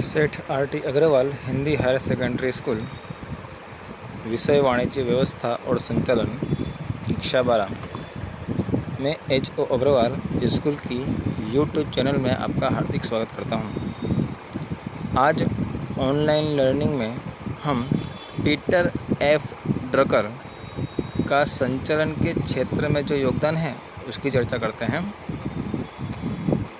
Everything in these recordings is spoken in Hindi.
सेठ आर.टी. Agrawal Hindi higher secondary school, विषय वाणिज्य व्यवस्था और संचालन, कक्षा 12 में H.O. अग्रवाल स्कूल की यूट्यूब चैनल में आपका हार्दिक स्वागत करता हूं। आज ऑनलाइन लर्निंग में हम पीटर एफ ड्रकर का संचालन के क्षेत्र में जो योगदान है उसकी चर्चा करते हैं।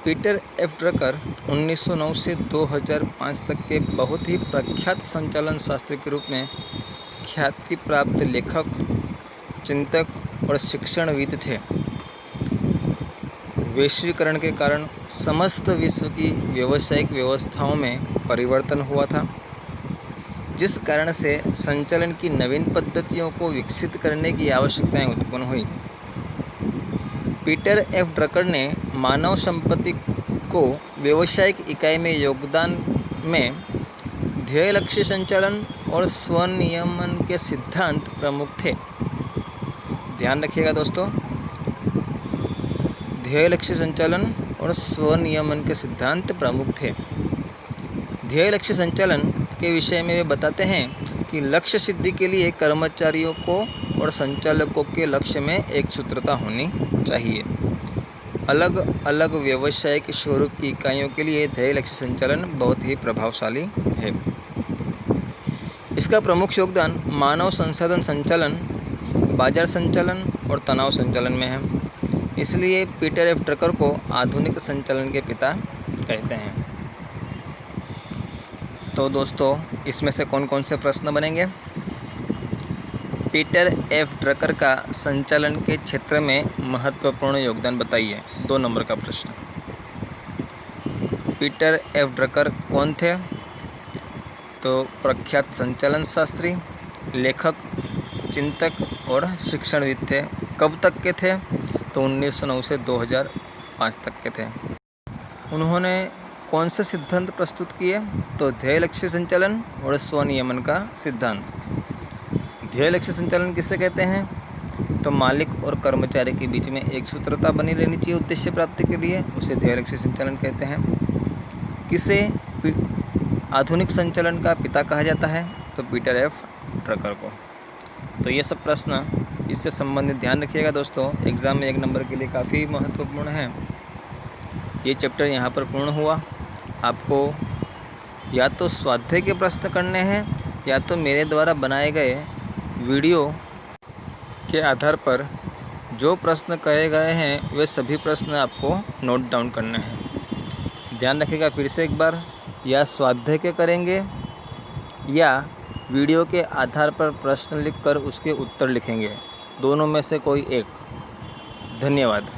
पीटर एफ ड्रकर 1909 से 2005 तक के बहुत ही प्रख्यात संचालन शास्त्री के रूप में ख्याति प्राप्त लेखक, चिंतक और शिक्षणविद थे। वैश्वीकरण के कारण समस्त विश्व की व्यावसायिक व्यवस्थाओं में परिवर्तन हुआ था, जिस कारण से संचालन की नवीन पद्धतियों को विकसित करने की आवश्यकताएं उत्पन्न हुई। पीटर एफ ड्रकर ने मानव संपत्ति को व्यावसायिक इकाई में योगदान में ध्येय लक्ष्य संचालन और स्वनियमन के सिद्धांत प्रमुख थे। ध्यान रखिएगा दोस्तों, ध्येय लक्ष्य संचालन और स्वनियमन के सिद्धांत प्रमुख थे। ध्येय लक्ष्य संचालन के विषय में वे बताते हैं कि लक्ष्य सिद्धि के लिए कर्मचारियों को और संचालकों के लक्ष्य में एक सूत्रता होनी चाहिए। अलग अलग व्यावसायिक स्वरूप की इकाइयों के लिए ध्येय लक्ष्य संचालन बहुत ही प्रभावशाली है। इसका प्रमुख योगदान मानव संसाधन संचालन, बाजार संचालन और तनाव संचालन में है। इसलिए पीटर एफ ड्रकर को आधुनिक संचालन के पिता कहते हैं। तो दोस्तों, इसमें से कौन कौन से प्रश्न बनेंगे? पीटर एफ ड्रकर का संचालन के क्षेत्र में महत्वपूर्ण योगदान बताइए। 2 नंबर का प्रश्न। पीटर एफ ड्रकर कौन थे? तो प्रख्यात संचालन शास्त्री, लेखक, चिंतक और शिक्षणविद थे। कब तक के थे? तो 1909 से 2005 तक के थे। उन्होंने कौन से सिद्धांत प्रस्तुत किए? तो ध्येय लक्ष्य संचालन और स्वनियमन का सिद्धांत। ध्येय लक्ष्य संचालन किसे कहते हैं? तो मालिक और कर्मचारी के बीच में एक सूत्रता बनी रहनी चाहिए उद्देश्य प्राप्ति के लिए, उसे ध्येय लक्ष्य संचालन कहते हैं। किसे आधुनिक संचालन का पिता कहा जाता है? तो पीटर एफ ड्रकर को। तो ये सब प्रश्न इससे संबंधित ध्यान रखिएगा दोस्तों, एग्ज़ाम में 1 नंबर के लिए काफ़ी महत्वपूर्ण है। ये चैप्टर यहाँ पर पूर्ण हुआ। आपको या तो स्वाध्याय के प्रश्न करने हैं या तो मेरे द्वारा बनाए गए वीडियो के आधार पर जो प्रश्न कहे गए हैं वे सभी प्रश्न आपको नोट डाउन करने हैं। ध्यान रखिएगा, फिर से एक बार, या स्वाध्याय के करेंगे या वीडियो के आधार पर प्रश्न लिखकर उसके उत्तर लिखेंगे, दोनों में से कोई एक। धन्यवाद।